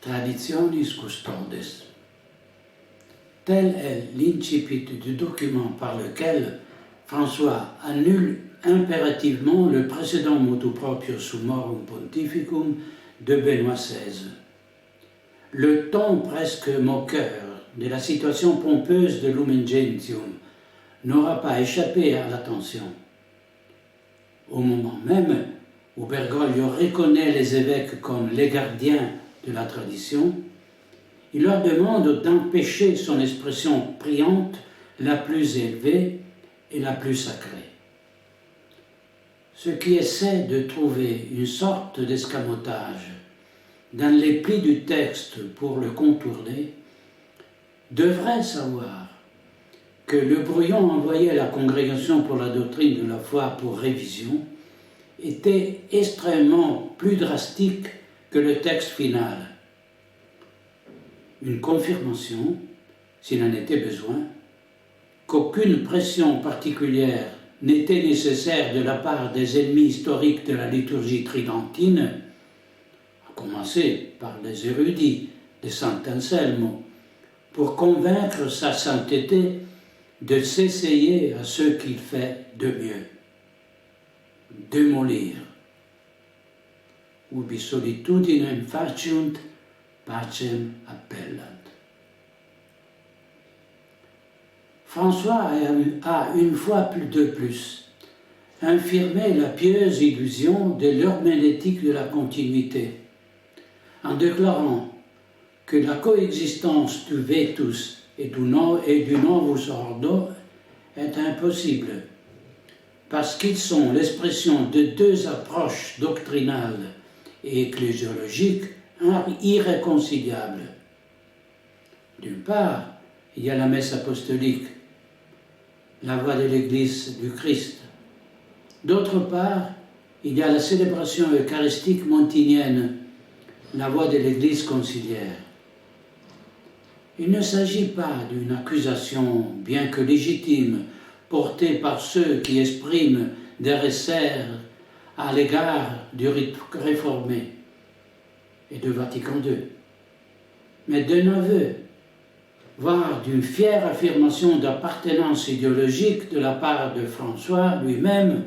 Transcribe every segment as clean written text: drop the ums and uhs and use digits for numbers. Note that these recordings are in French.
traditionis custodes. Tel est l'incipit du document par lequel François annule impérativement le précédent motu proprio Summorum Pontificum de Benoît XVI. Le ton presque moqueur de la situation pompeuse de Lumen Gentium n'aura pas échappé à l'attention. Au moment même où Bergoglio reconnaît les évêques comme les gardiens de la tradition, il leur demande d'empêcher son expression priante la plus élevée et la plus sacrée. Ceux qui essaient de trouver une sorte d'escamotage dans les plis du texte pour le contourner devraient savoir que le brouillon envoyé à la Congrégation pour la doctrine de la foi pour révision était extrêmement plus drastique que le texte final. Une confirmation, s'il en était besoin, qu'aucune pression particulière n'était nécessaire de la part des ennemis historiques de la liturgie tridentine, à commencer par les érudits de Sant'Anselmo, pour convaincre sa sainteté de s'essayer à ce qu'il fait de mieux, démolir. Ubi solitudinem faciunt, pacem appellant. François a une fois de plus infirmé la pieuse illusion de l'herméneutique de la continuité, en déclarant que la coexistence du vetus et du novus ordo est impossible, parce qu'ils sont l'expression de deux approches doctrinales et ecclésiologiques irréconciliables. D'une part, il y a la messe apostolique, la voix de l'Église du Christ. D'autre part, il y a la célébration eucharistique montinienne, la voix de l'Église conciliaire. Il ne s'agit pas d'une accusation, bien que légitime, portée par ceux qui expriment des resserres à l'égard du rite réformé et de Vatican II, mais d'un aveu, voire d'une fière affirmation d'appartenance idéologique de la part de François lui-même,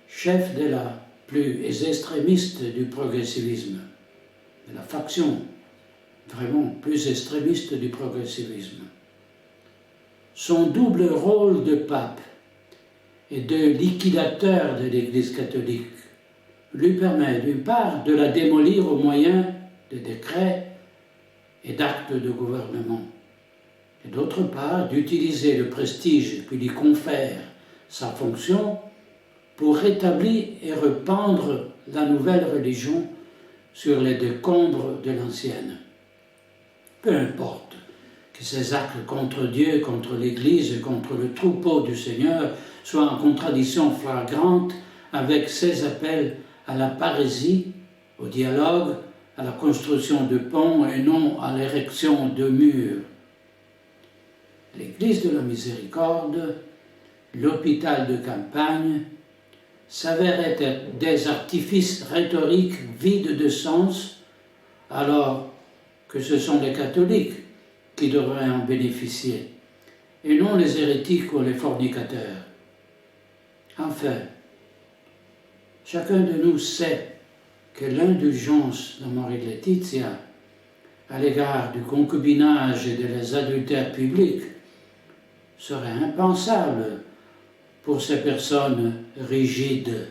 chef de la plus extrémiste du progressivisme, de la faction vraiment plus extrémiste du progressivisme. Son double rôle de pape et de liquidateur de l'Église catholique lui permet d'une part de la démolir au moyen de décrets et d'actes de gouvernement, et d'autre part d'utiliser le prestige qui lui confère sa fonction pour rétablir et rependre la nouvelle religion sur les décombres de l'ancienne. Peu importe que ces actes contre Dieu, contre l'Église et contre le troupeau du Seigneur soient en contradiction flagrante avec ses appels à la parésie, au dialogue, à la construction de ponts et non à l'érection de murs. L'Église de la Miséricorde, l'hôpital de campagne, s'avèrent être des artifices rhétoriques vides de sens, alors que ce sont les catholiques qui devraient en bénéficier, et non les hérétiques ou les fornicateurs. Enfin, chacun de nous sait que l'indulgence d'Amoris Laetitia à l'égard du concubinage et des adultères publics serait impensable pour ces personnes rigides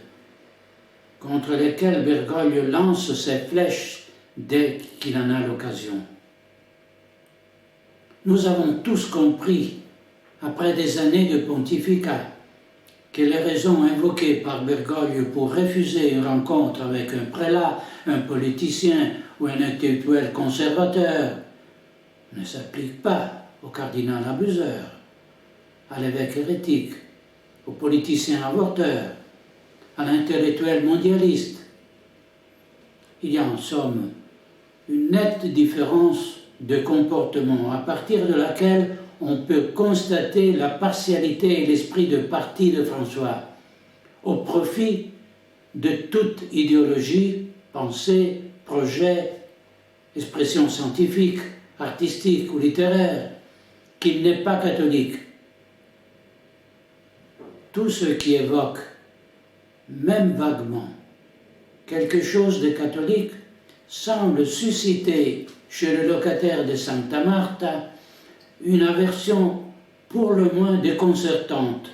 contre lesquelles Bergoglio lance ses flèches dès qu'il en a l'occasion. Nous avons tous compris, après des années de pontificat, que les raisons invoquées par Bergoglio pour refuser une rencontre avec un prélat, un politicien ou un intellectuel conservateur ne s'appliquent pas au cardinal abuseur, à l'évêque hérétique, au politicien avorteur, à l'intellectuel mondialiste. Il y a en somme une nette différence de comportement à partir de laquelle on peut constater la partialité et l'esprit de parti de François au profit de toute idéologie, pensée, projet expression scientifique, artistique ou littéraire, qu'il n'est pas catholique. Tout ce qui évoque, même vaguement, quelque chose de catholique semble susciter chez le locataire de Santa Marta une aversion pour le moins déconcertante,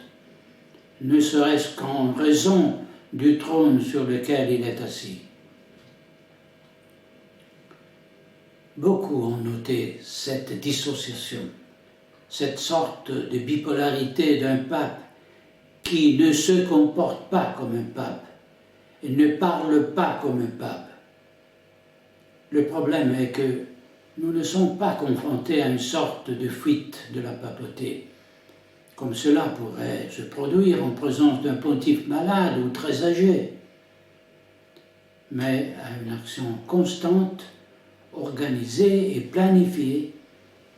ne serait-ce qu'en raison du trône sur lequel il est assis. Beaucoup ont noté cette dissociation, cette sorte de bipolarité d'un pape qui ne se comporte pas comme un pape et ne parle pas comme un pape. Le problème est que nous ne sommes pas confrontés à une sorte de fuite de la papauté, comme cela pourrait se produire en présence d'un pontife malade ou très âgé, mais à une action constante, organisée et planifiée,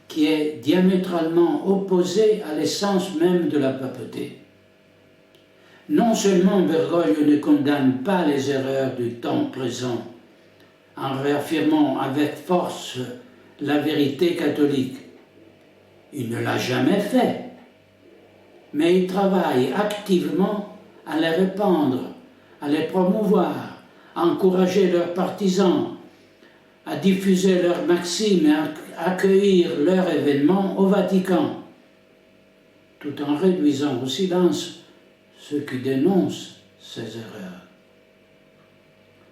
qui est diamétralement opposée à l'essence même de la papauté. Non seulement Bergoglio ne condamne pas les erreurs du temps présent, en réaffirmant avec force la vérité catholique. Il ne l'a jamais fait, mais il travaille activement à les répandre, à les promouvoir, à encourager leurs partisans, à diffuser leurs maximes et à accueillir leurs événements au Vatican, tout en réduisant au silence ceux qui dénoncent ces erreurs.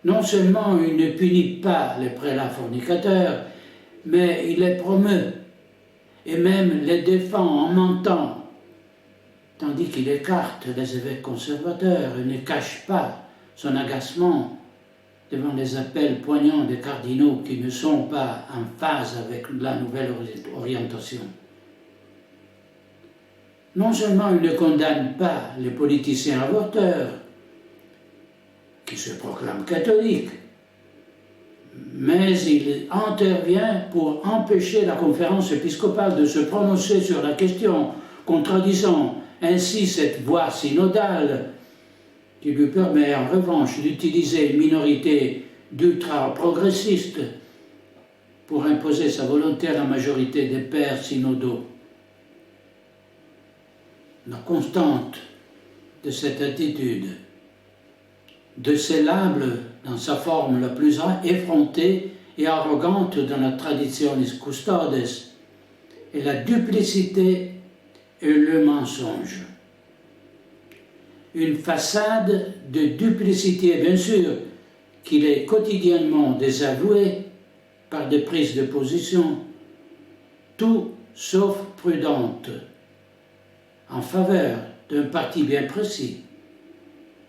Non seulement il ne punit pas les prélats fornicateurs, mais il les promeut et même les défend en mentant, tandis qu'il écarte les évêques conservateurs et ne cache pas son agacement devant les appels poignants des cardinaux qui ne sont pas en phase avec la nouvelle orientation. Non seulement il ne condamne pas les politiciens avorteurs, qui se proclament catholiques, mais il intervient pour empêcher la conférence épiscopale de se prononcer sur la question, contradisant ainsi cette voie synodale qui lui permet en revanche d'utiliser une minorité d'ultra-progressistes pour imposer sa volonté à la majorité des pères synodaux. La constante de cette attitude, décélable dans sa forme la plus effrontée et arrogante dans la traditionis custodes, est la duplicité et le mensonge. Une façade de duplicité, bien sûr, qu'il est quotidiennement désavoué par des prises de position, tout sauf prudentes, en faveur d'un parti bien précis,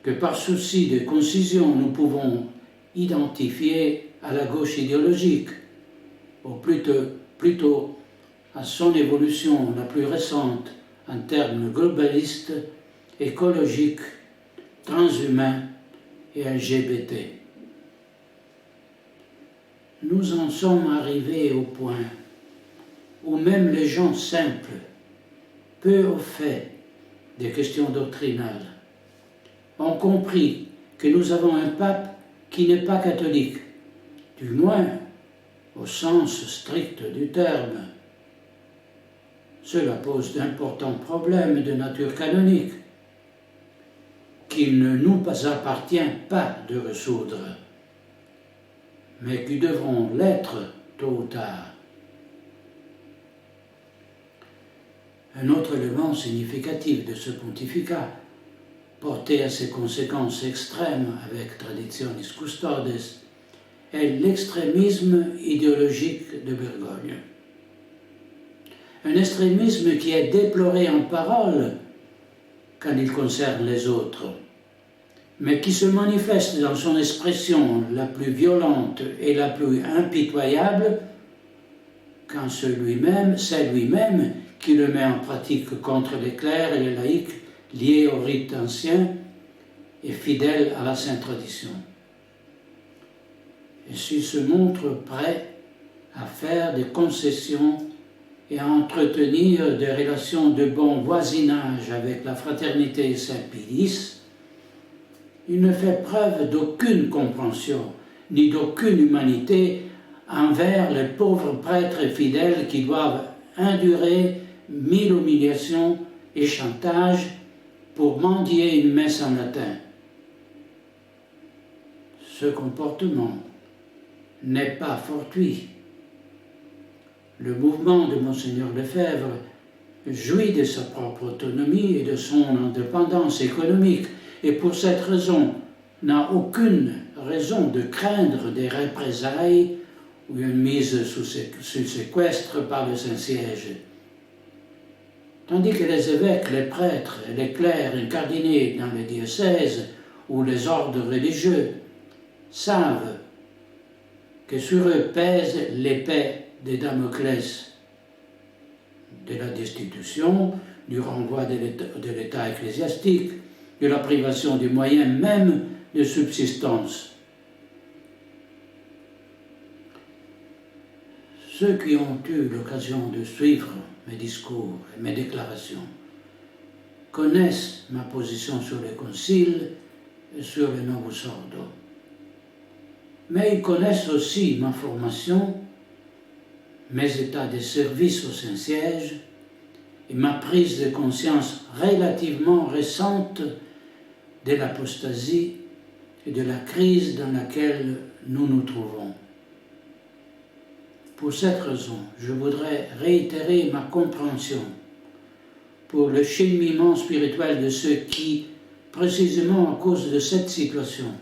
que par souci de concision nous pouvons identifier à la gauche idéologique, ou plutôt à son évolution la plus récente en termes globalistes, écologiques, transhumains et LGBT. Nous en sommes arrivés au point où même les gens simples, peu au fait des questions doctrinales, ont compris que nous avons un pape qui n'est pas catholique, du moins au sens strict du terme. Cela pose d'importants problèmes de nature canonique qu'il ne nous appartient pas de résoudre, mais qui devront l'être tôt ou tard. Un autre élément significatif de ce pontificat, porté à ses conséquences extrêmes avec Traditionis Custodes, est l'extrémisme idéologique de Bergoglio. Un extrémisme qui est déploré en parole quand il concerne les autres, mais qui se manifeste dans son expression la plus violente et la plus impitoyable quand c'est lui-même qui le met en pratique contre les clercs et les laïcs liés au rite ancien et fidèles à la sainte tradition. Et s'il se montre prêt à faire des concessions et à entretenir des relations de bon voisinage avec la fraternité Saint-Pilice, il ne fait preuve d'aucune compréhension ni d'aucune humanité envers les pauvres prêtres et fidèles qui doivent endurer 1000 humiliations et chantages pour mendier une messe en latin. Ce comportement n'est pas fortuit. Le mouvement de Monseigneur Lefebvre jouit de sa propre autonomie et de son indépendance économique, et pour cette raison n'a aucune raison de craindre des représailles ou une mise sous séquestre par le Saint-Siège. Tandis que les évêques, les prêtres et les clercs incardinés dans les diocèses ou les ordres religieux savent que sur eux pèse l'épée de Damoclès de la destitution, du renvoi de l'état ecclésiastique, de la privation des moyens même de subsistance. Ceux qui ont eu l'occasion de suivre mes discours et mes déclarations connaissent ma position sur le Concile et sur le Novus Ordo. Mais ils connaissent aussi ma formation, mes états de service au Saint-Siège et ma prise de conscience relativement récente de l'apostasie et de la crise dans laquelle nous nous trouvons. Pour cette raison, je voudrais réitérer ma compréhension pour le cheminement spirituel de ceux qui, précisément à cause de cette situation,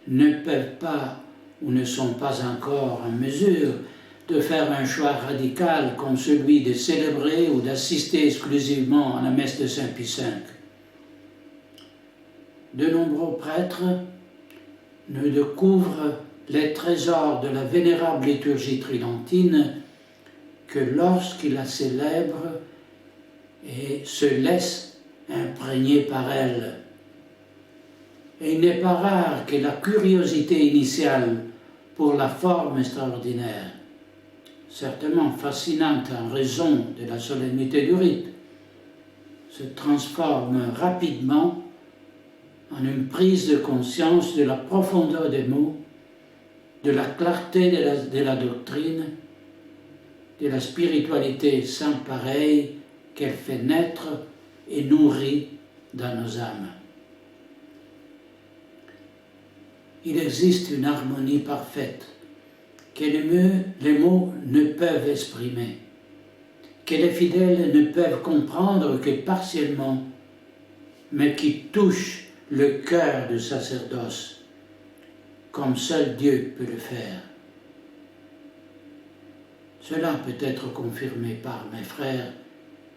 ne peuvent pas ou ne sont pas encore en mesure de faire un choix radical comme celui de célébrer ou d'assister exclusivement à la messe de Saint-Pie V. De nombreux prêtres ne découvrent les trésors de la vénérable liturgie tridentine que lorsqu'ils la célèbrent et se laissent imprégner par elle. Et il n'est pas rare que la curiosité initiale pour la forme extraordinaire, certainement fascinante en raison de la solennité du rite, se transforme rapidement en une prise de conscience de la profondeur des mots, de la clarté de la doctrine, de la spiritualité sans pareille qu'elle fait naître et nourrit dans nos âmes. Il existe une harmonie parfaite que les mots ne peuvent exprimer, que les fidèles ne peuvent comprendre que partiellement, mais qui touche le cœur du sacerdoce, comme seul Dieu peut le faire. Cela peut être confirmé par mes frères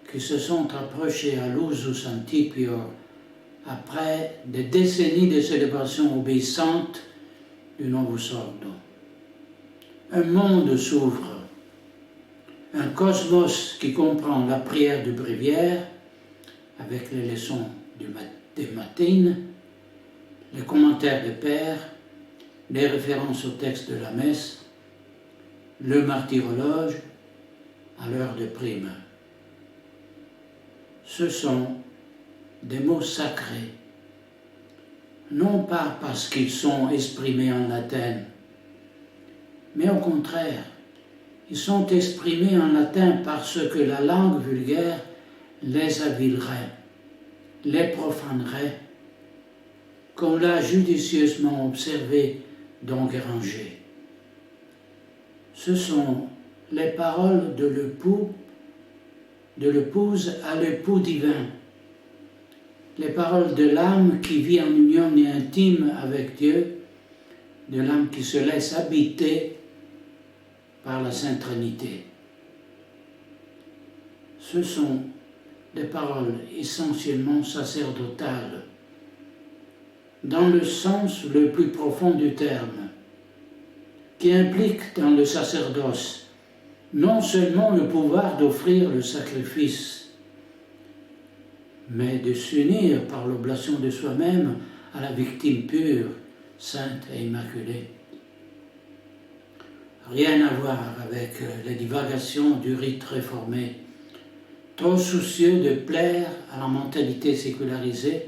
qui se sont approchés à l'usus antiquior après des décennies de célébration obéissante du Novus Ordo. Un monde s'ouvre, un cosmos qui comprend la prière du bréviaire, avec les leçons des matines, les commentaires des pères, les références au texte de la messe, le martyrologe à l'heure de prime. Ce sont des mots sacrés, non pas parce qu'ils sont exprimés en latin, mais au contraire, ils sont exprimés en latin parce que la langue vulgaire les avilerait, les profanerait, comme l'a judicieusement observé Don Guéranger. Ce sont les paroles de l'épouse à l'époux divin, les paroles de l'âme qui vit en union intime avec Dieu, de l'âme qui se laisse habiter par la Sainte Trinité. Ce sont des paroles essentiellement sacerdotales, dans le sens le plus profond du terme, qui impliquent dans le sacerdoce non seulement le pouvoir d'offrir le sacrifice, mais de s'unir par l'oblation de soi-même à la victime pure, sainte et immaculée. Rien à voir avec les divagations du rite réformé, trop soucieux de plaire à la mentalité sécularisée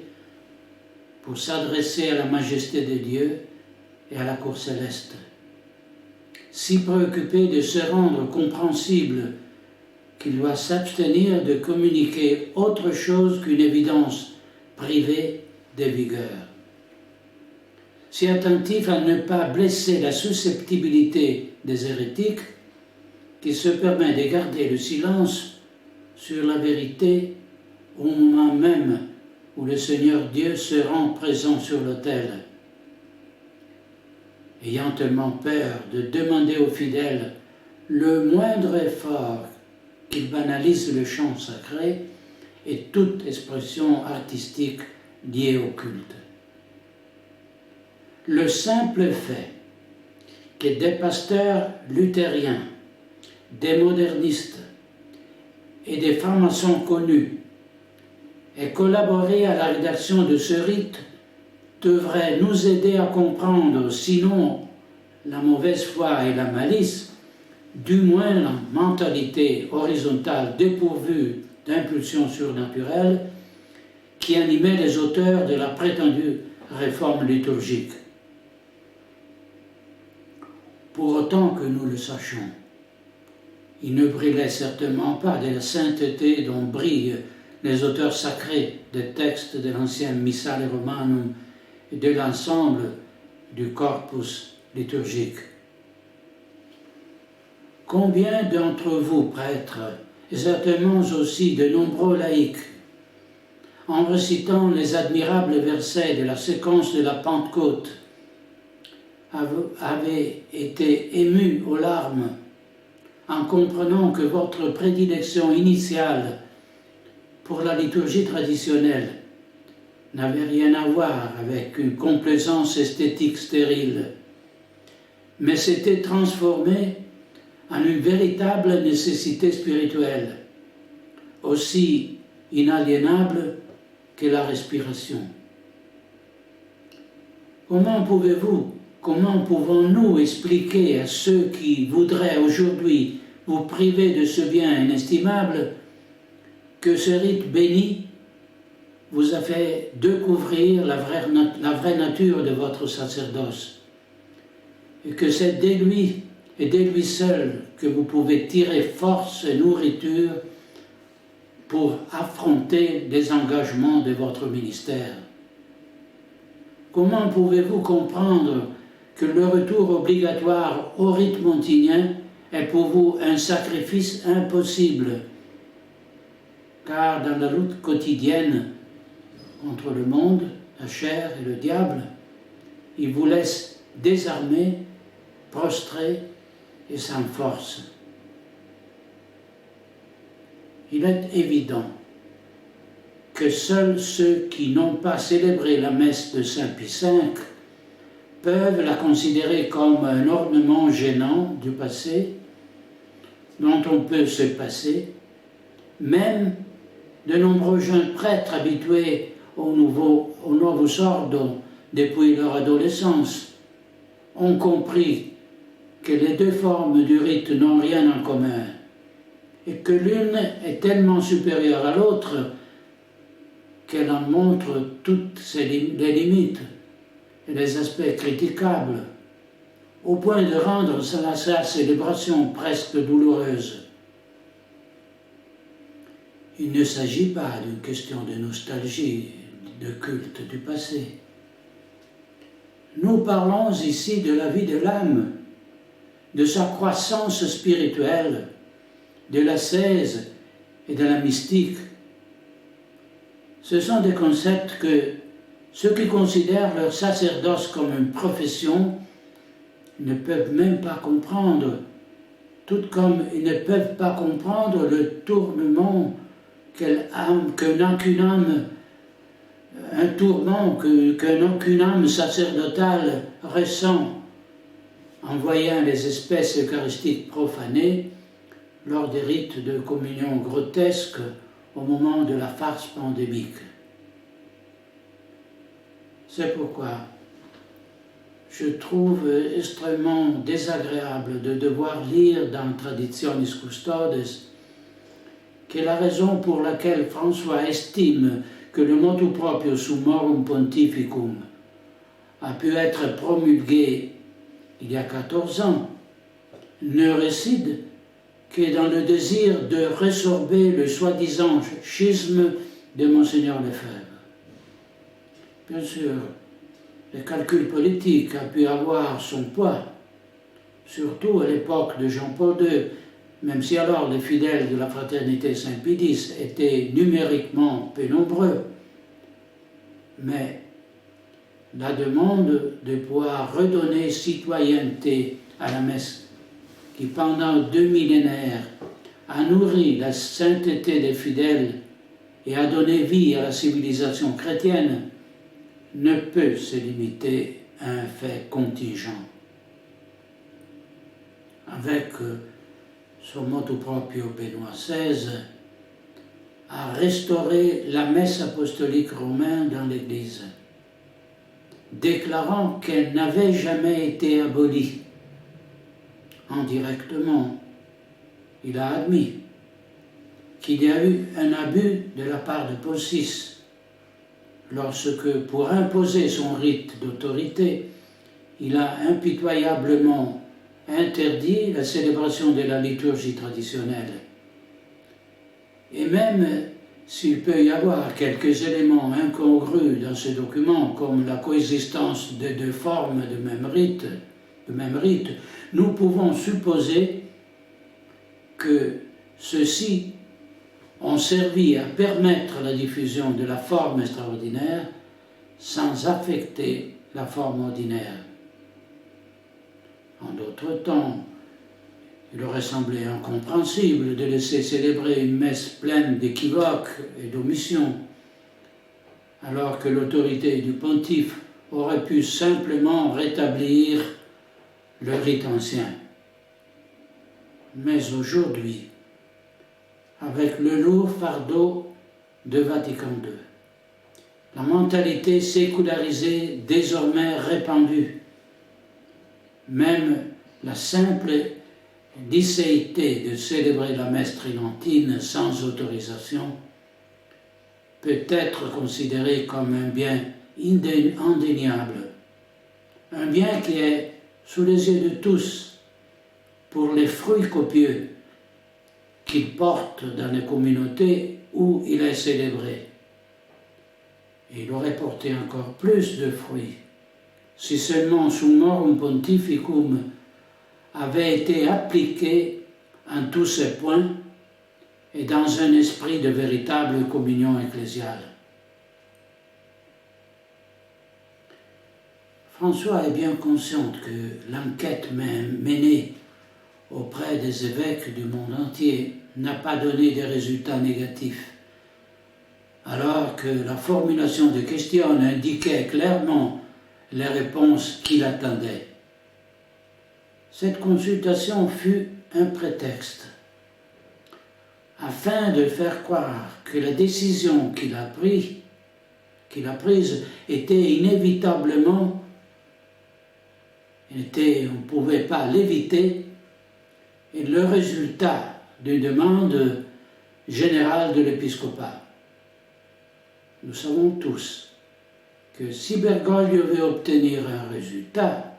pour s'adresser à la majesté de Dieu et à la cour céleste. si préoccupé de se rendre compréhensible qu'il doit s'abstenir de communiquer autre chose qu'une évidence privée de vigueur. Si attentif à ne pas blesser la susceptibilité des hérétiques, qui se permet de garder le silence sur la vérité au moment même où le Seigneur Dieu se rend présent sur l'autel. Ayant tellement peur de demander aux fidèles le moindre effort qu'ils banalisent le chant sacré et toute expression artistique liée au culte. Le simple fait que des pasteurs luthériens, des modernistes et des francs-maçons connus aient collaboré à la rédaction de ce rite devrait nous aider à comprendre, sinon la mauvaise foi et la malice, du moins la mentalité horizontale dépourvue d'impulsions surnaturelles qui animait les auteurs de la prétendue réforme liturgique. Pour autant que nous le sachions, il ne brillait certainement pas de la sainteté dont brillent les auteurs sacrés des textes de l'ancien Missale Romanum et de l'ensemble du corpus liturgique. Combien d'entre vous, prêtres, et certainement aussi de nombreux laïcs, en récitant les admirables versets de la séquence de la Pentecôte, avez été émus aux larmes en comprenant que votre prédilection initiale pour la liturgie traditionnelle n'avait rien à voir avec une complaisance esthétique stérile, mais s'était transformée en une véritable nécessité spirituelle, aussi inaliénable que la respiration. Comment pouvons-nous expliquer à ceux qui voudraient aujourd'hui vous priver de ce bien inestimable que ce rite béni vous a fait découvrir la vraie nature de votre sacerdoce et que c'est de lui et de lui seul que vous pouvez tirer force et nourriture pour affronter les engagements de votre ministère? Comment pouvez-vous comprendre que le retour obligatoire au rite montinien est pour vous un sacrifice impossible, car dans la lutte quotidienne entre le monde, la chair et le diable, il vous laisse désarmé, prostré et sans force. Il est évident que seuls ceux qui n'ont pas célébré la messe de Saint Pie V peuvent la considérer comme un ornement gênant du passé dont on peut se passer. Même de nombreux jeunes prêtres habitués au Novus Ordo depuis leur adolescence ont compris que les deux formes du rite n'ont rien en commun et que l'une est tellement supérieure à l'autre qu'elle en montre toutes les limites et les aspects critiquables, au point de rendre sa célébration presque douloureuse. Il ne s'agit pas d'une question de nostalgie, de culte du passé. Nous parlons ici de la vie de l'âme, de sa croissance spirituelle, de l'ascèse et de la mystique. Ce sont des concepts que ceux qui considèrent leur sacerdoce comme une profession ne peuvent même pas comprendre, tout comme ils ne peuvent pas comprendre le tourment qu'une âme sacerdotale ressent en voyant les espèces eucharistiques profanées lors des rites de communion grotesques au moment de la farce pandémique. C'est pourquoi je trouve extrêmement désagréable de devoir lire dans Traditionis Custodes que la raison pour laquelle François estime que le motu proprio Summorum Pontificum a pu être promulgué il y a 14 ans ne réside que dans le désir de résorber le soi-disant schisme de Monseigneur Lefebvre. Bien sûr, le calcul politique a pu avoir son poids, surtout à l'époque de Jean-Paul II, même si alors les fidèles de la fraternité Saint-Pédis étaient numériquement peu nombreux. Mais la demande de pouvoir redonner citoyenneté à la messe, qui pendant 2 millénaires a nourri la sainteté des fidèles et a donné vie à la civilisation chrétienne, ne peut se limiter à un fait contingent. Avec son motu proprio Benoît XVI, a restauré la messe apostolique romaine dans l'Église, déclarant qu'elle n'avait jamais été abolie. Indirectement, il a admis qu'il y a eu un abus de la part de Paul VI, lorsque, pour imposer son rite d'autorité, il a impitoyablement interdit la célébration de la liturgie traditionnelle. Et même s'il peut y avoir quelques éléments incongrus dans ce document, comme la coexistence de 2 formes de même rite, nous pouvons supposer que ceux-ci ont servi à permettre la diffusion de la forme extraordinaire sans affecter la forme ordinaire. En d'autres temps, il aurait semblé incompréhensible de laisser célébrer une messe pleine d'équivoques et d'omissions, alors que l'autorité du pontife aurait pu simplement rétablir le rite ancien. Mais aujourd'hui, avec le lourd fardeau de Vatican II, la mentalité sécularisée désormais répandue, même la simple licéité de célébrer la messe tridentine sans autorisation peut être considérée comme un bien indéniable, un bien qui est sous les yeux de tous pour les fruits copieux qu'il porte dans les communautés où il est célébré. Et il aurait porté encore plus de fruits si seulement Summorum Pontificum avait été appliqué en tous ses points et dans un esprit de véritable communion ecclésiale. François est bien conscient que l'enquête menée auprès des évêques du monde entier n'a pas donné des résultats négatifs, alors que la formulation de questions indiquait clairement les réponses qu'il attendait. Cette consultation fut un prétexte afin de faire croire que la décision qu'il a prise était inévitablement, on ne pouvait pas l'éviter, et le résultat d'une demande générale de l'épiscopat. Nous savons tous que si Bergoglio veut obtenir un résultat,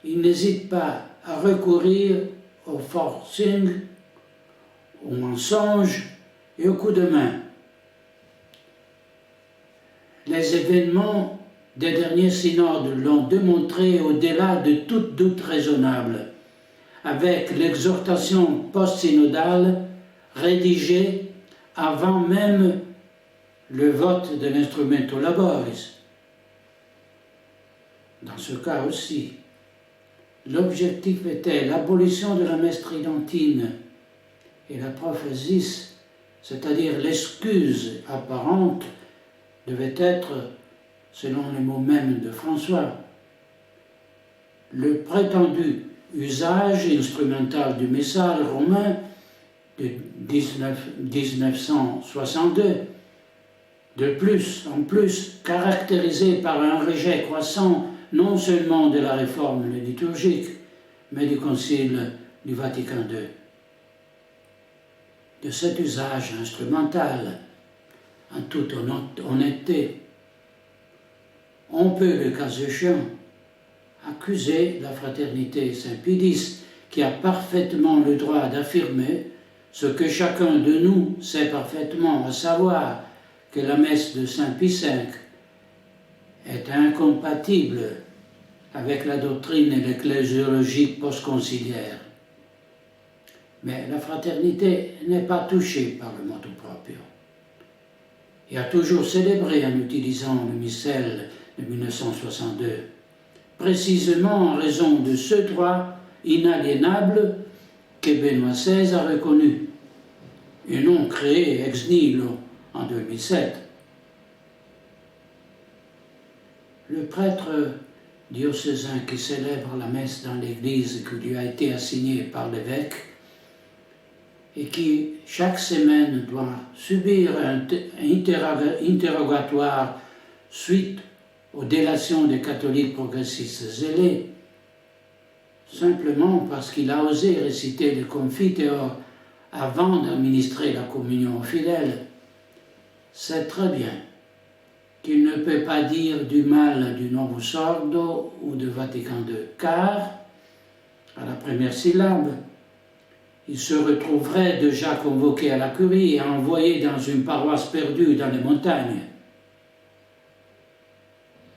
il n'hésite pas à recourir au forcing, au mensonge et au coup de main. Les événements des derniers synodes l'ont démontré au-delà de tout doute raisonnable, avec l'exhortation post-synodale rédigée avant même le vote de l'Instrumento Laboris. Dans ce cas aussi, l'objectif était l'abolition de la messe tridentine et la prophétie, c'est-à-dire l'excuse apparente, devait être, selon les mots mêmes de François, le prétendu usage instrumental du missal romain de 1962, en plus caractérisé par un rejet croissant non seulement de la réforme liturgique, mais du Concile du Vatican II. De cet usage instrumental, en toute honnêteté, on peut, le cas échéant, accuser la fraternité Saint-Pédis qui a parfaitement le droit d'affirmer ce que chacun de nous sait parfaitement, à savoir que la messe de Saint Pie V est incompatible avec la doctrine et l'ecclésiologie post-conciliaire. Mais la fraternité n'est pas touchée par le motu proprio et a toujours célébré en utilisant le missel de 1962, précisément en raison de ce droit inaliénable que Benoît XVI a reconnu, et non créé ex nihilo en 2007. Le prêtre diocésain qui célèbre la messe dans l'église qui lui a été assignée par l'évêque et qui chaque semaine doit subir un interrogatoire suite aux délations des catholiques progressistes zélés, simplement parce qu'il a osé réciter le Confiteor avant d'administrer la communion aux fidèles, sait très bien qu'il ne peut pas dire du mal du Novus Ordo ou de Vatican II, car, à la première syllabe, il se retrouverait déjà convoqué à la curie et envoyé dans une paroisse perdue dans les montagnes.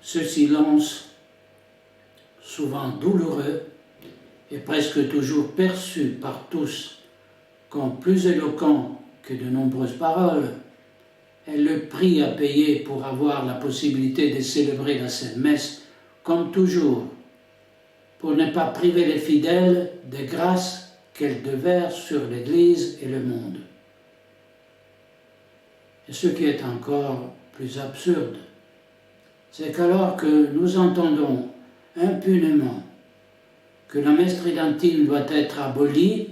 Ce silence, souvent douloureux, est presque toujours perçu par tous comme plus éloquent que de nombreuses paroles, est le prix à payer pour avoir la possibilité de célébrer la Sainte Messe, comme toujours, pour ne pas priver les fidèles des grâces qu'elle déverse sur l'Église et le monde. Et ce qui est encore plus absurde, c'est qu'alors que nous entendons impunément que la messe tridentine doit être abolie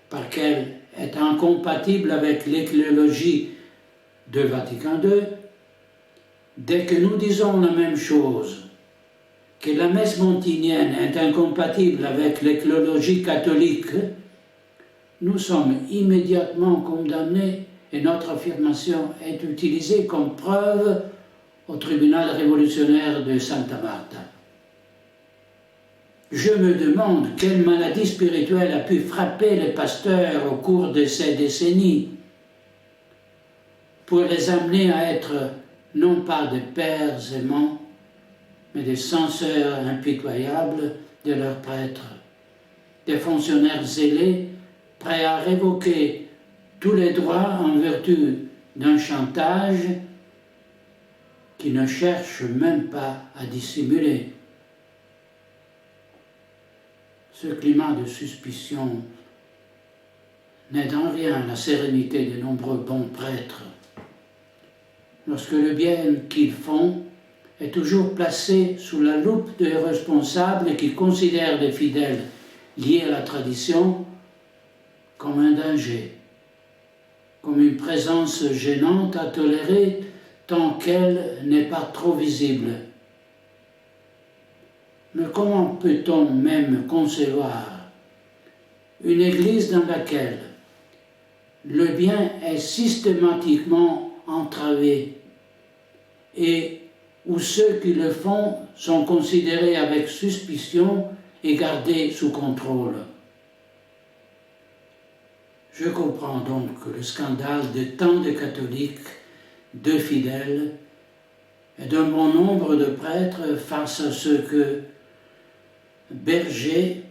parce qu'elle est incompatible avec l'ecclésiologie de Vatican II, dès que nous disons la même chose, que la messe montinienne est incompatible avec l'ecclésiologie catholique, nous sommes immédiatement condamnés et notre affirmation est utilisée comme preuve au tribunal révolutionnaire de Santa Marta. Je me demande quelle maladie spirituelle a pu frapper les pasteurs au cours de ces décennies pour les amener à être non pas des pères aimants, mais des censeurs impitoyables de leurs prêtres, des fonctionnaires zélés prêts à révoquer tous les droits en vertu d'un chantage qui ne cherche même pas à dissimuler. Ce climat de suspicion n'aide en rien la sérénité de nombreux bons prêtres. Lorsque le bien qu'ils font est toujours placé sous la loupe des responsables qui considèrent les fidèles liés à la tradition comme un danger, comme une présence gênante à tolérer tant qu'elle n'est pas trop visible. Mais comment peut-on même concevoir une église dans laquelle le bien est systématiquement entravé et où ceux qui le font sont considérés avec suspicion et gardés sous contrôle? Je comprends donc le scandale de tant de catholiques, de fidèles et d'un bon nombre de prêtres face à ceux bergers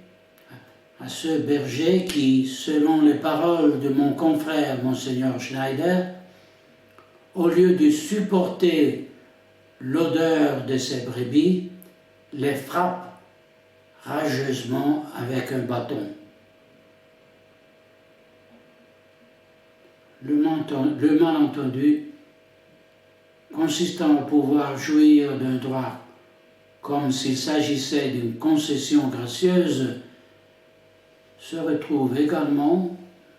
qui, selon les paroles de mon confrère Monseigneur Schneider, au lieu de supporter l'odeur de ces brebis, les frappent rageusement avec un bâton. Le malentendu, consistant à pouvoir jouir d'un droit comme s'il s'agissait d'une concession gracieuse, se retrouve également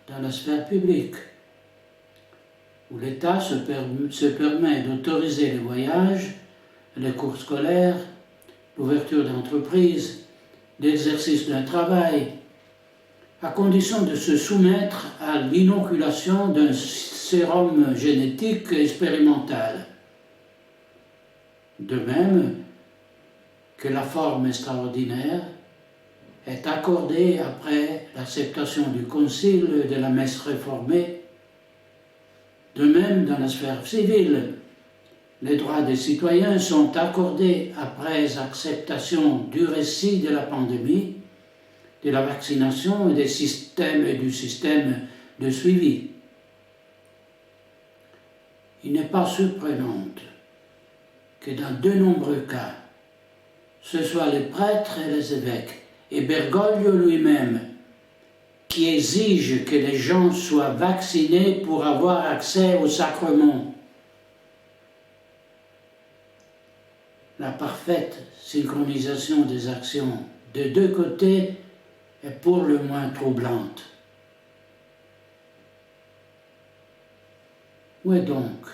dans la sphère publique, où l'État se permet d'autoriser les voyages, les cours scolaires, l'ouverture d'entreprises, l'exercice d'un travail, à condition de se soumettre à l'inoculation d'un sérum génétique expérimental. De même que la forme extraordinaire est accordée après l'acceptation du concile de la messe réformée. De même, dans la sphère civile, les droits des citoyens sont accordés après acceptation du récit de la pandémie, de la vaccination et du système de suivi. Il n'est pas surprenant que dans de nombreux cas, ce soit les prêtres et les évêques, et Bergoglio lui-même, qui exigent que les gens soient vaccinés pour avoir accès au sacrement. La parfaite synchronisation des actions de deux côtés est pour le moins troublante. Où est donc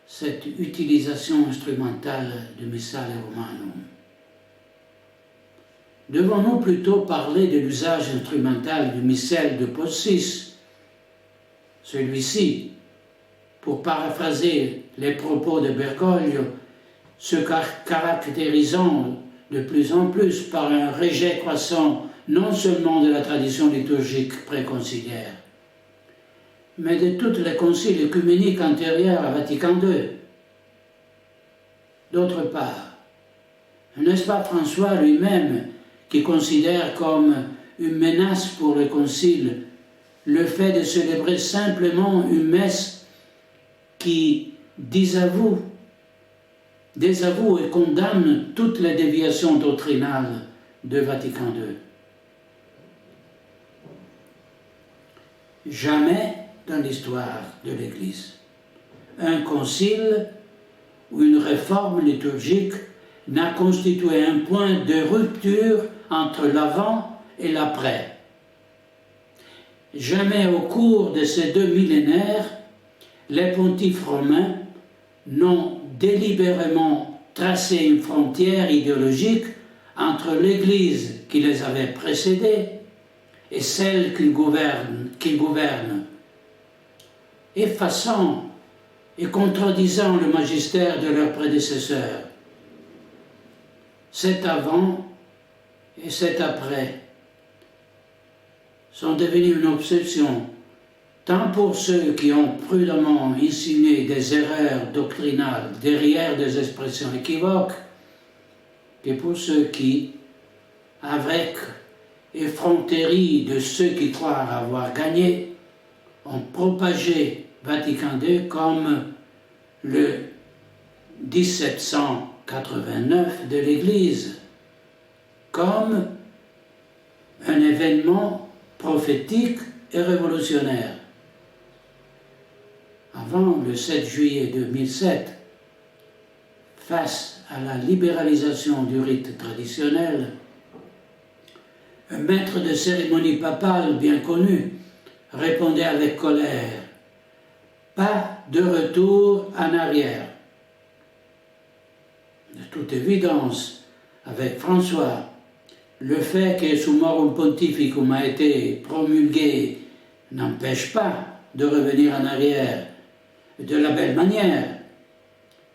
cette utilisation instrumentale du Missale Romanum? Devons-nous plutôt parler de l'usage instrumental du missel de Paul VI? Celui-ci, pour paraphraser les propos de Bergoglio, se caractérisant de plus en plus par un rejet croissant non seulement de la tradition liturgique préconciliaire, mais de tous les conciles œcuméniques antérieurs à Vatican II. D'autre part, n'est-ce pas François lui-même qui considère comme une menace pour le concile le fait de célébrer simplement une messe qui désavoue et condamne toutes les déviations doctrinales de Vatican II. Jamais dans l'histoire de l'Église, un concile ou une réforme liturgique n'a constitué un point de rupture entre l'avant et l'après. Jamais au cours de ces 2 millénaires, les pontifes romains n'ont délibérément tracé une frontière idéologique entre l'Église qui les avait précédés et celle qu'ils gouvernent, effaçant et contredisant le magistère de leurs prédécesseurs. Cet avant et cet après sont devenus une obsession, tant pour ceux qui ont prudemment insinué des erreurs doctrinales derrière des expressions équivoques, que pour ceux qui, avec effronterie de ceux qui croient avoir gagné, ont propagé Vatican II comme le 1789 de l'Église, comme un événement prophétique et révolutionnaire. Avant le 7 juillet 2007, face à la libéralisation du rite traditionnel, un maître de cérémonie papale bien connu répondait avec colère: « Pas de retour en arrière ». De toute évidence, avec François, le fait que Summorum Pontificum a été promulgué n'empêche pas de revenir en arrière de la belle manière,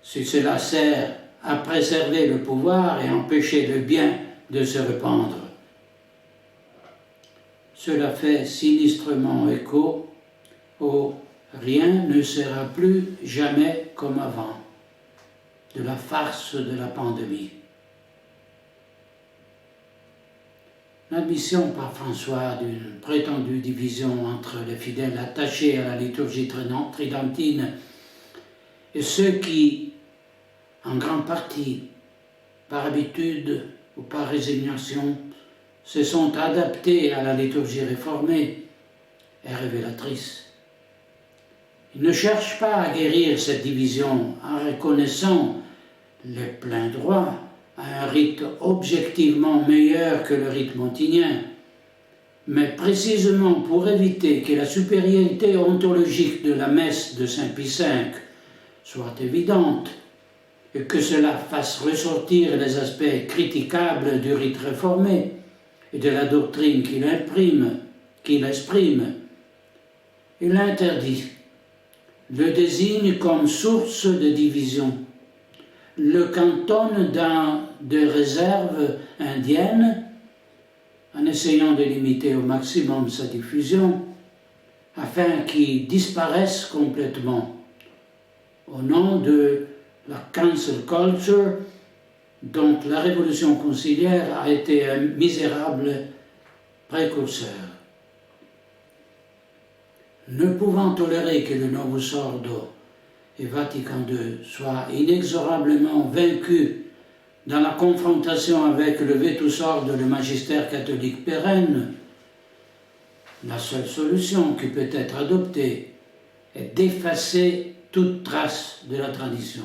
si cela sert à préserver le pouvoir et empêcher le bien de se répandre. Cela fait sinistrement écho au « rien ne sera plus jamais comme avant » de la farce de la pandémie. L'admission par François d'une prétendue division entre les fidèles attachés à la liturgie tridentine et ceux qui, en grande partie, par habitude ou par résignation, se sont adaptés à la liturgie réformée, est révélatrice. Il ne cherche pas à guérir cette division en reconnaissant les pleins droits à un rite objectivement meilleur que le rite montinien, mais précisément pour éviter que la supériorité ontologique de la messe de Saint Pie V soit évidente et que cela fasse ressortir les aspects critiquables du rite réformé et de la doctrine qu'il exprime. Il interdit, le désigne comme source de division, le cantonne dans des réserves indiennes en essayant de limiter au maximum sa diffusion, afin qu'il disparaisse complètement, au nom de la cancel culture, dont la révolution conciliaire a été un misérable précurseur. Ne pouvant tolérer que le Novus Ordo et Vatican II soient inexorablement vaincus dans la confrontation avec le Vetus Ordo, le magistère catholique pérenne, la seule solution qui peut être adoptée est d'effacer toute trace de la tradition,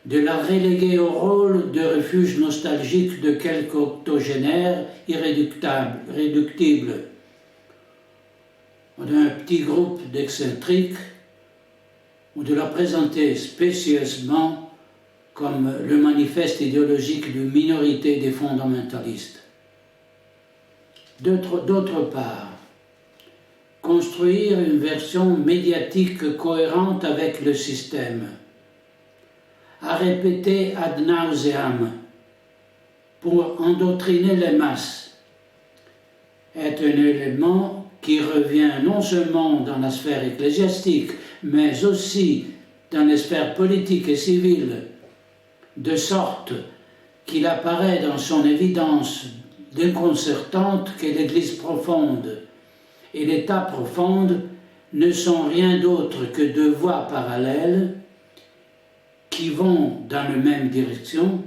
de la reléguer au rôle de refuge nostalgique de quelques octogénaires irréductibles, ou d'un petit groupe d'excentriques, ou de la présenter spécieusement comme le manifeste idéologique d'une minorité des fondamentalistes. D'autre part, construire une version médiatique cohérente avec le système, à répéter ad nauseam pour endoctriner les masses, est un élément qui revient non seulement dans la sphère ecclésiastique, mais aussi dans les sphères politiques et civiles, de sorte qu'il apparaît dans son évidence déconcertante que l'Église profonde et l'État profonde ne sont rien d'autre que deux voies parallèles qui vont dans la même direction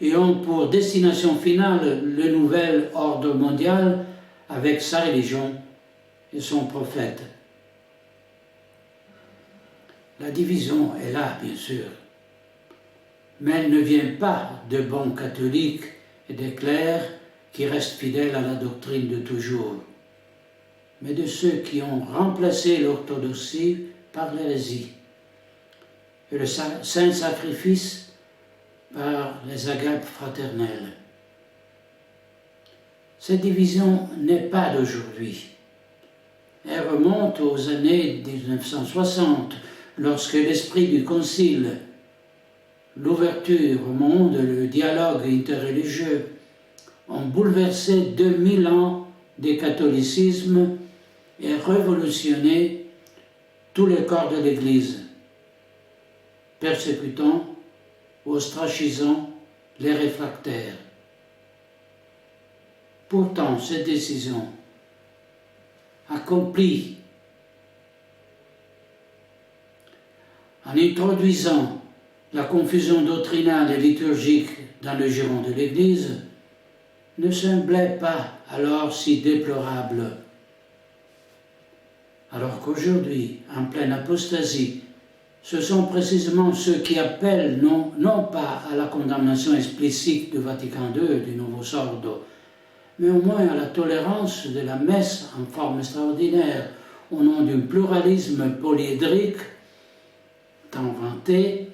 et ont pour destination finale le nouvel ordre mondial avec sa religion et son prophète. La division est là, bien sûr, mais elle ne vient pas de bons catholiques et des clercs qui restent fidèles à la doctrine de toujours, mais de ceux qui ont remplacé l'orthodoxie par l'hérésie et le saint sacrifice par les agapes fraternelles. Cette division n'est pas d'aujourd'hui. Elle remonte aux années 1960, lorsque l'esprit du Concile, l'ouverture au monde, le dialogue interreligieux ont bouleversé 2000 ans des catholicismes et révolutionné tous les corps de l'Église, persécutant, ostracisant les réfractaires. Pourtant, cette décision accomplie en introduisant la confusion doctrinale et liturgique dans le giron de l'Église ne semblait pas alors si déplorable. Alors qu'aujourd'hui, en pleine apostasie, ce sont précisément ceux qui appellent non pas à la condamnation explicite du Vatican II, du Novus Ordo, mais au moins à la tolérance de la messe en forme extraordinaire, au nom d'un pluralisme polyédrique tant vanté,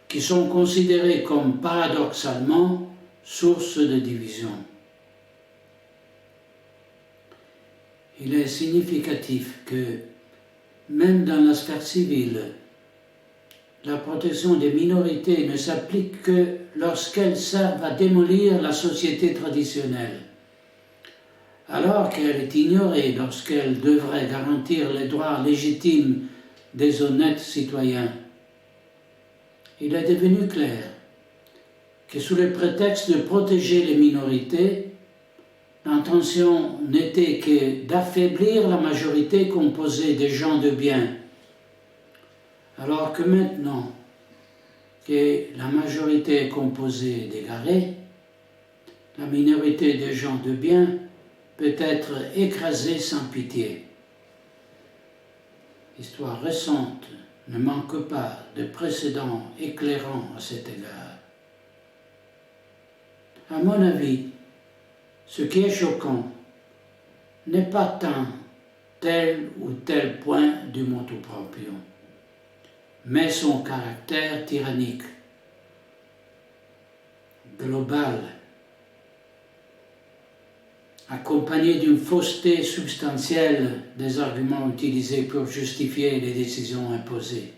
qui sont considérés comme paradoxalement source de division. Il est significatif que, même dans la sphère civile, la protection des minorités ne s'applique que lorsqu'elles servent à démolir la société traditionnelle, alors qu'elle est ignorée lorsqu'elle devrait garantir les droits légitimes des honnêtes citoyens. Il est devenu clair que sous le prétexte de protéger les minorités, l'intention n'était que d'affaiblir la majorité composée des gens de bien, alors que maintenant que la majorité est composée d'égarés, la minorité des gens de bien peut être écrasée sans pitié. L'histoire récente ne manque pas de précédents éclairants à cet égard. À mon avis, ce qui est choquant n'est pas tant tel ou tel point du motu proprio, mais son caractère tyrannique, global, accompagné d'une fausseté substantielle des arguments utilisés pour justifier les décisions imposées.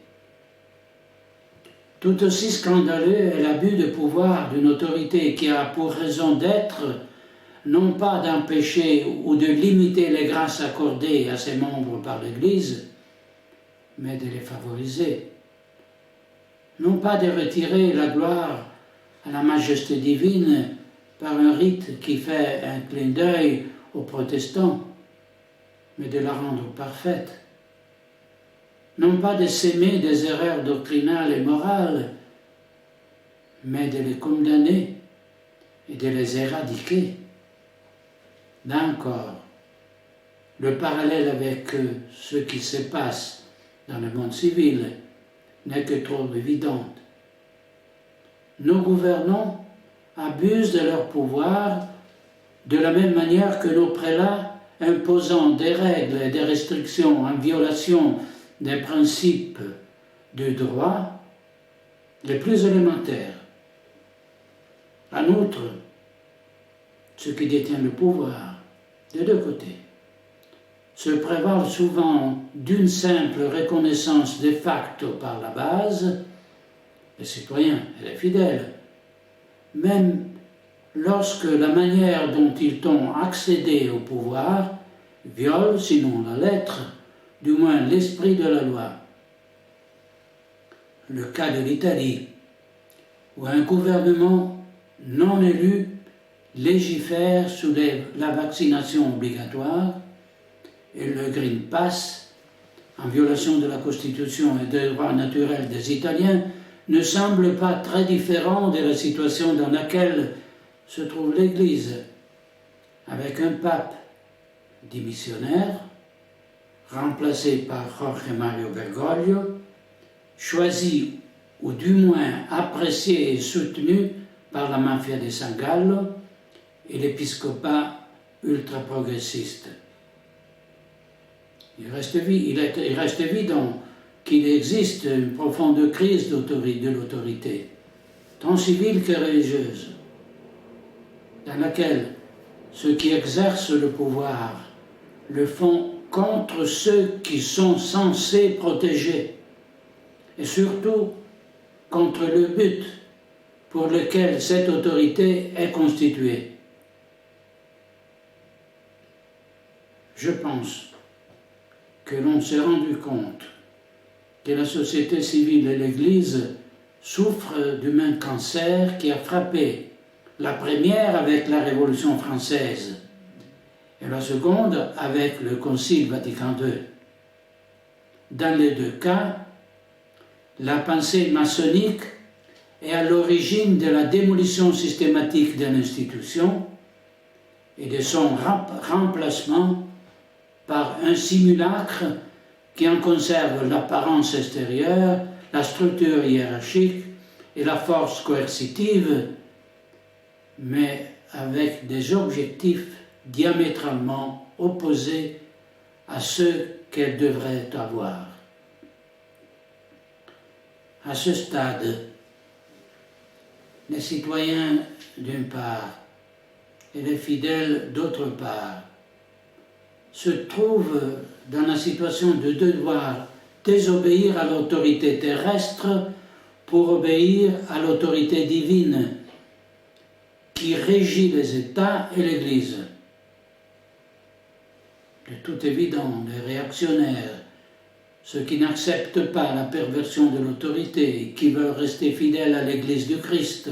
Tout aussi scandaleux est l'abus de pouvoir d'une autorité qui a pour raison d'être non pas d'empêcher ou de limiter les grâces accordées à ses membres par l'Église, mais de les favoriser. Non pas de retirer la gloire à la majesté divine par un rite qui fait un clin d'œil aux protestants, mais de la rendre parfaite. Non pas de s'aimer des erreurs doctrinales et morales, mais de les condamner et de les éradiquer. Là encore, le parallèle avec ce qui se passe dans le monde civil n'est que trop évident. Nos gouvernants abusent de leur pouvoir de la même manière que nos prélats, imposant des règles et des restrictions en violation des principes de droit les plus élémentaires. En outre, ceux qui détiennent le pouvoir, des deux côtés, se prévalent souvent d'une simple reconnaissance de facto par la base, les citoyens et les fidèles, même lorsque la manière dont ils ont accédé au pouvoir viole, sinon la lettre, du moins l'esprit de la loi. Le cas de l'Italie, où un gouvernement non élu légifère sous la vaccination obligatoire et le Green Pass, en violation de la Constitution et des droits naturels des Italiens, ne semble pas très différent de la situation dans laquelle se trouve l'Église, avec un pape démissionnaire, remplacé par Jorge Mario Bergoglio, choisi ou du moins apprécié et soutenu par la mafia de San Gallo et l'épiscopat ultra-progressiste. Il reste évident qu'il existe une profonde crise de l'autorité, tant civile que religieuse, dans laquelle ceux qui exercent le pouvoir le font contre ceux qui sont censés protéger, et surtout contre le but pour lequel cette autorité est constituée. Je pense que l'on s'est rendu compte que la société civile et l'Église souffrent du même cancer qui a frappé la première avec la Révolution française et la seconde avec le Concile Vatican II. Dans les deux cas, la pensée maçonnique est à l'origine de la démolition systématique de l'institution et de son remplacement par un simulacre qui en conserve l'apparence extérieure, la structure hiérarchique et la force coercitive, mais avec des objectifs diamétralement opposés à ceux qu'elle devrait avoir. À ce stade, les citoyens d'une part et les fidèles d'autre part se trouvent dans la situation de devoir désobéir à l'autorité terrestre pour obéir à l'autorité divine qui régit les États et l'Église. De toute évidence, les réactionnaires, ceux qui n'acceptent pas la perversion de l'autorité, qui veulent rester fidèles à l'Église du Christ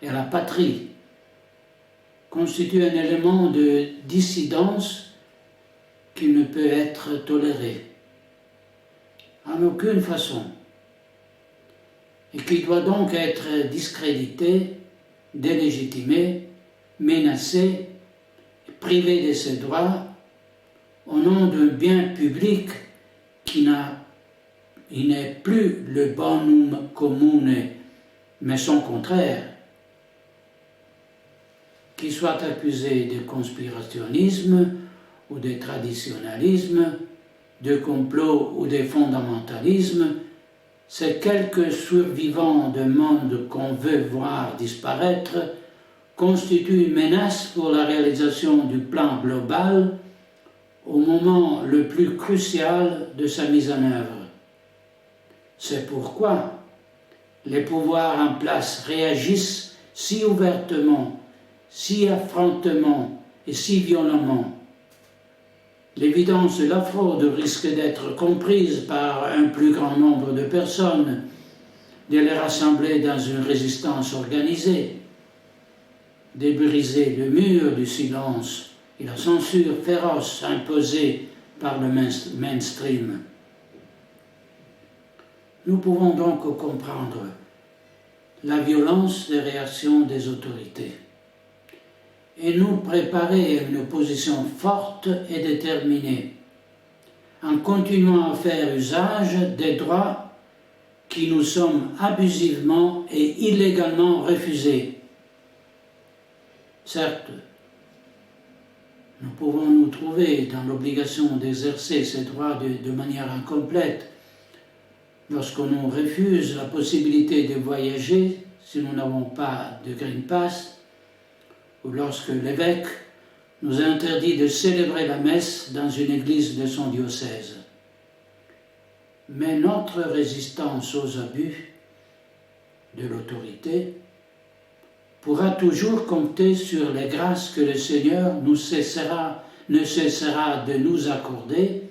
et à la patrie, constituent un élément de dissidence qui ne peut être toléré en aucune façon et qui doit donc être discrédité, délégitimé, menacé, privé de ses droits au nom d'un bien public qui n'est plus le bonum comune, mais son contraire, qui soit accusé de conspirationnisme ou de traditionnalisme, de complot ou de fondamentalisme, c'est quelque survivant de monde qu'on veut voir disparaître, constitue une menace pour la réalisation du plan global au moment le plus crucial de sa mise en œuvre. C'est pourquoi les pouvoirs en place réagissent si ouvertement, si affrontement et si violemment. L'évidence de la fraude risque d'être comprise par un plus grand nombre de personnes, de les rassembler dans une résistance organisée, de briser le mur du silence et la censure féroce imposée par le mainstream. Nous pouvons donc comprendre la violence des réactions des autorités et nous préparer à une position forte et déterminée en continuant à faire usage des droits qui nous sont abusivement et illégalement refusés. Certes, nous pouvons nous trouver dans l'obligation d'exercer ces droits de manière incomplète lorsqu'on nous refuse la possibilité de voyager si nous n'avons pas de Green Pass, ou lorsque l'évêque nous interdit de célébrer la messe dans une église de son diocèse. Mais notre résistance aux abus de l'autorité pourra toujours compter sur les grâces que le Seigneur ne cessera de nous accorder,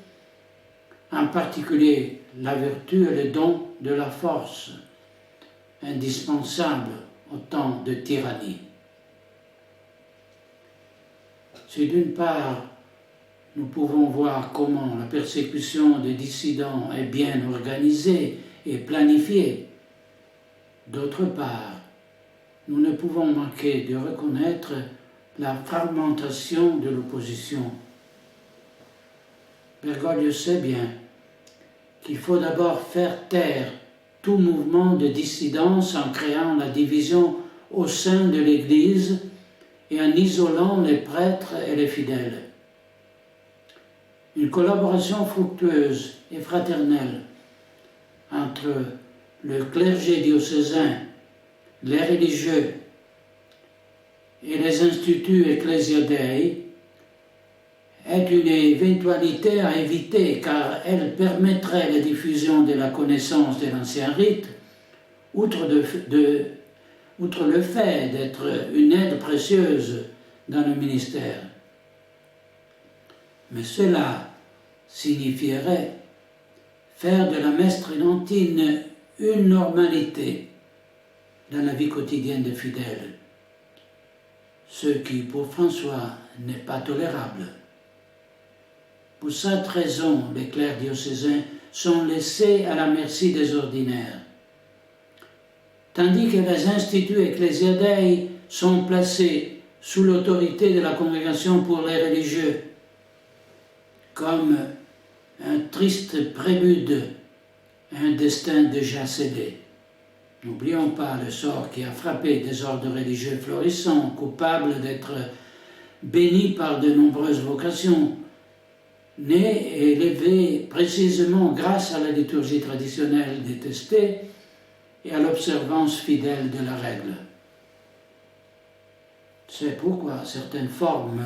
en particulier la vertu et le don de la force, indispensable au temps de tyrannie. Si d'une part, nous pouvons voir comment la persécution des dissidents est bien organisée et planifiée, d'autre part, nous ne pouvons manquer de reconnaître la fragmentation de l'opposition. Bergoglio sait bien qu'il faut d'abord faire taire tout mouvement de dissidence en créant la division au sein de l'Église et en isolant les prêtres et les fidèles. Une collaboration fructueuse et fraternelle entre le clergé diocésain, les religieux et les instituts ecclésiadei est une éventualité à éviter car elle permettrait la diffusion de la connaissance de l'ancien rite, outre le fait d'être une aide précieuse dans le ministère. Mais cela signifierait faire de la messe tridentine une normalité dans la vie quotidienne des fidèles, ce qui pour François n'est pas tolérable. Pour cette raison, les clercs diocésains sont laissés à la merci des ordinaires, tandis que les instituts ecclésiadei sont placés sous l'autorité de la congrégation pour les religieux, comme un triste prélude à un destin déjà scellé. N'oublions pas le sort qui a frappé des ordres religieux florissants, coupables d'être bénis par de nombreuses vocations, nés et élevés précisément grâce à la liturgie traditionnelle détestée et à l'observance fidèle de la règle. C'est pourquoi certaines formes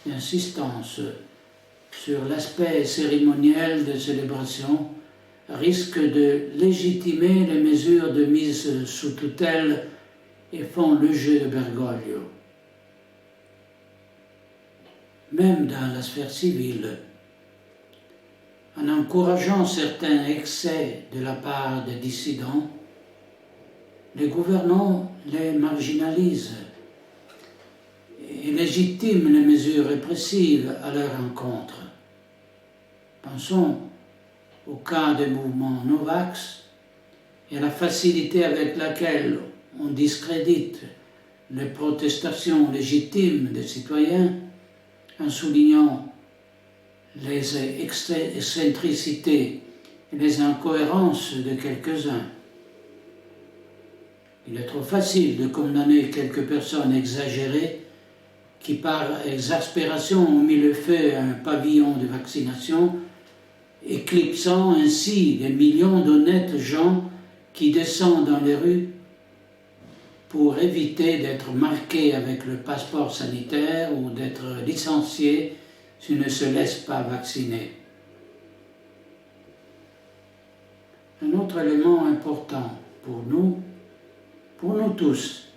d'insistance sur l'aspect cérémoniel de célébration risquent de légitimer les mesures de mise sous tutelle et font le jeu de Bergoglio. Même dans la sphère civile, en encourageant certains excès de la part des dissidents, les gouvernants les marginalisent et légitiment les mesures répressives à leur encontre. Pensons au cas des mouvements Novax et à la facilité avec laquelle on discrédite les protestations légitimes des citoyens en soulignant les excentricités et les incohérences de quelques-uns. Il est trop facile de condamner quelques personnes exagérées qui, par exaspération, ont mis le feu à un pavillon de vaccination, éclipsant ainsi des millions d'honnêtes gens qui descendent dans les rues pour éviter d'être marqués avec le passeport sanitaire ou d'être licenciés s'ils ne se laissent pas vacciner. Un autre élément important pour nous tous,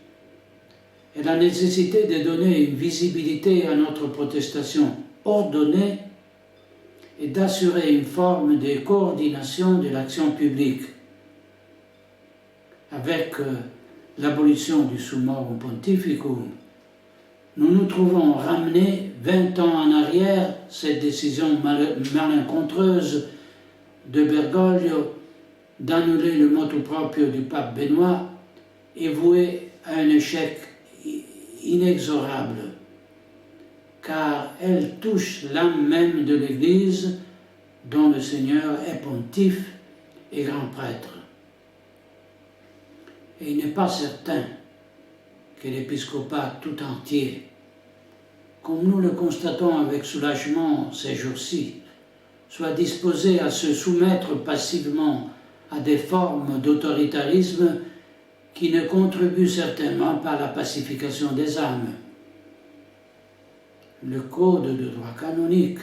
et la nécessité de donner une visibilité à notre protestation ordonnée et d'assurer une forme de coordination de l'action publique. Avec l'abolition du Summorum Pontificum, nous nous trouvons ramenés 20 ans en arrière, cette décision malencontreuse de Bergoglio d'annuler le motu proprio du pape Benoît est vouée à un échec inexorable, car elle touche l'âme même de l'Église dont le Seigneur est pontife et grand prêtre. Et il n'est pas certain que l'épiscopat tout entier, comme nous le constatons avec soulagement ces jours-ci, soit disposé à se soumettre passivement à des formes d'autoritarisme qui ne contribuent certainement pas à la pacification des âmes. Le Code de droit canonique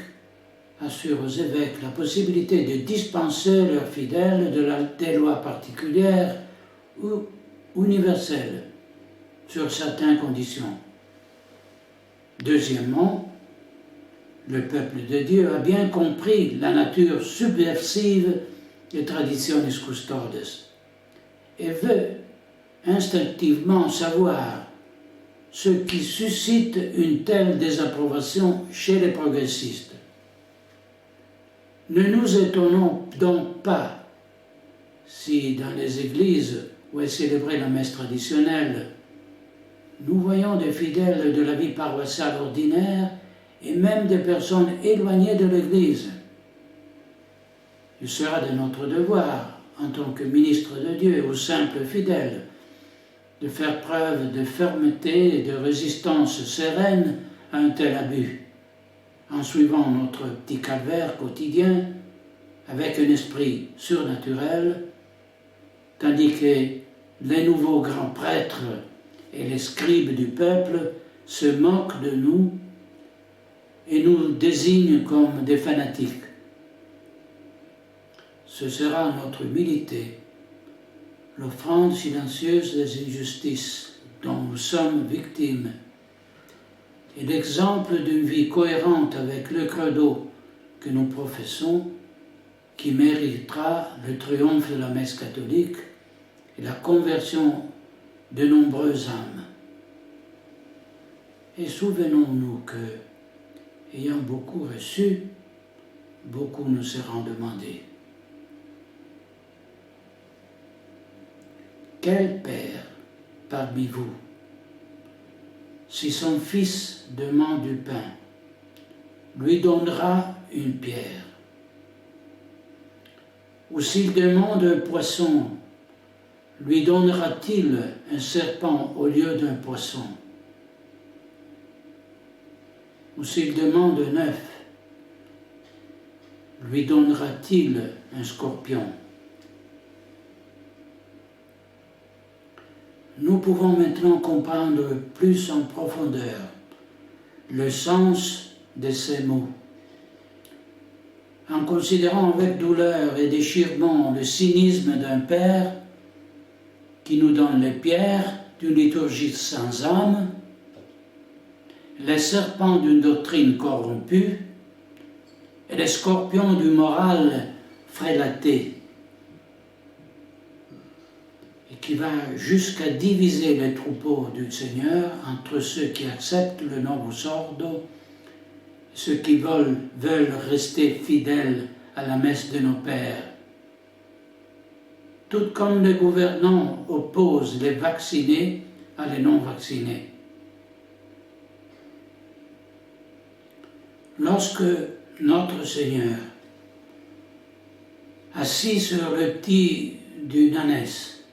assure aux évêques la possibilité de dispenser leurs fidèles des lois particulières ou universelles sur certaines conditions. Deuxièmement, le peuple de Dieu a bien compris la nature subversive des traditiones custodes et veut instinctivement savoir ce qui suscite une telle désapprobation chez les progressistes. Ne nous étonnons donc pas si dans les églises où est célébrée la messe traditionnelle, nous voyons des fidèles de la vie paroissiale ordinaire et même des personnes éloignées de l'Église. Il sera de notre devoir, en tant que ministre de Dieu ou simple fidèle, de faire preuve de fermeté et de résistance sereine à un tel abus, en suivant notre petit calvaire quotidien avec un esprit surnaturel, tandis que les nouveaux grands prêtres et les scribes du peuple se moquent de nous et nous désignent comme des fanatiques. Ce sera notre humilité, l'offrande silencieuse des injustices dont nous sommes victimes, et l'exemple d'une vie cohérente avec le credo que nous professons, qui méritera le triomphe de la messe catholique et la conversion de nombreuses âmes. Et souvenons-nous que, ayant beaucoup reçu, beaucoup nous seront demandés. Quel père parmi vous, si son fils demande du pain, lui donnera une pierre? Ou s'il demande un poisson, lui donnera-t-il un serpent au lieu d'un poisson? Ou s'il demande un œuf, lui donnera-t-il un scorpion? Nous pouvons maintenant comprendre plus en profondeur le sens de ces mots. En considérant avec douleur et déchirement le cynisme d'un père qui nous donne les pierres d'une liturgie sans âme, les serpents d'une doctrine corrompue et les scorpions du moral frélaté, et qui va jusqu'à diviser les troupeaux du Seigneur entre ceux qui acceptent le novus ordo et ceux qui veulent rester fidèles à la messe de nos pères. Tout comme les gouvernants opposent les vaccinés à les non-vaccinés. Lorsque notre Seigneur, assis sur le petit d'une ânesse,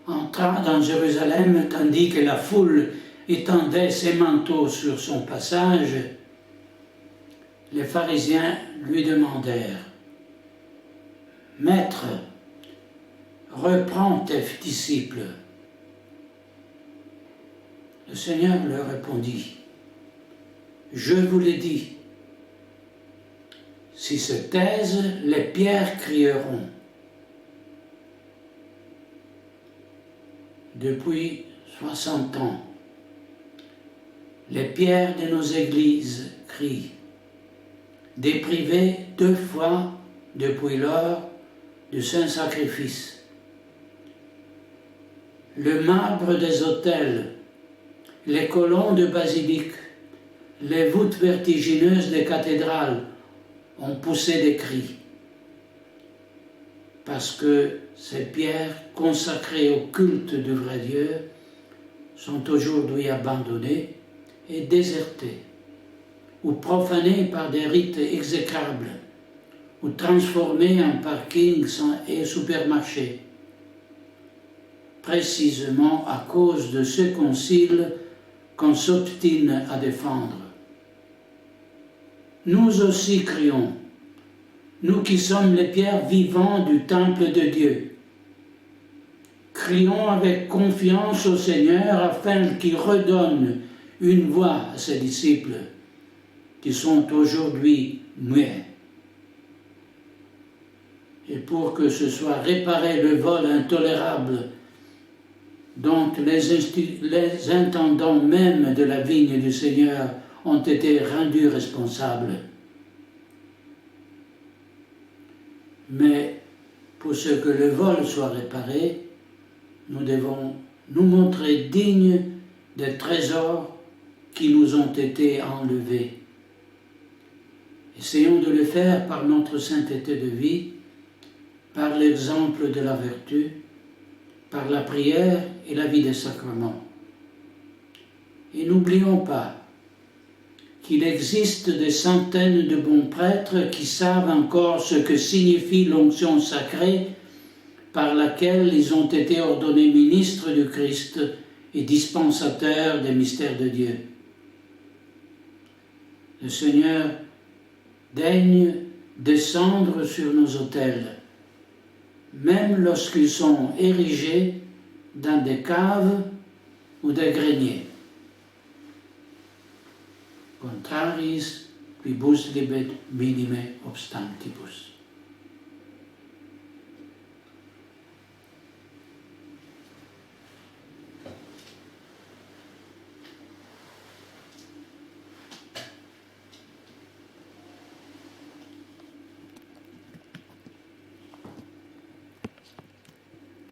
entra dans Jérusalem tandis que la foule étendait ses manteaux sur son passage, les pharisiens lui demandèrent: « Maître, reprends tes disciples. » Le Seigneur leur répondit: « Je vous l'ai dit, s'ils se taisent, les pierres crieront. » depuis 60 ans. Les pierres de nos églises crient, déprivées 2 fois depuis lors du Saint-Sacrifice. Le marbre des autels, les colons de basiliques, les voûtes vertigineuses des cathédrales ont poussé des cris, parce que ces pierres consacrées au culte du vrai Dieu sont aujourd'hui abandonnées et désertées, ou profanées par des rites exécrables, ou transformées en parkings et supermarchés, précisément à cause de ce concile qu'on s'obstine à défendre. Nous aussi crions, nous qui sommes les pierres vivantes du temple de Dieu. Crions avec confiance au Seigneur afin qu'il redonne une voix à ses disciples qui sont aujourd'hui muets. Et pour que ce soit réparé le vol intolérable dont les intendants même de la vigne du Seigneur ont été rendus responsables. Mais pour ce que le vol soit réparé, nous devons nous montrer dignes des trésors qui nous ont été enlevés. Essayons de le faire par notre sainteté de vie, par l'exemple de la vertu, par la prière et la vie des sacrements. Et n'oublions pas qu'il existe des centaines de bons prêtres qui savent encore ce que signifie l'onction sacrée par laquelle ils ont été ordonnés ministres du Christ et dispensateurs des mystères de Dieu. Le Seigneur daigne descendre sur nos autels, même lorsqu'ils sont érigés dans des caves ou des greniers. Contrariis quibus libet minime obstantibus.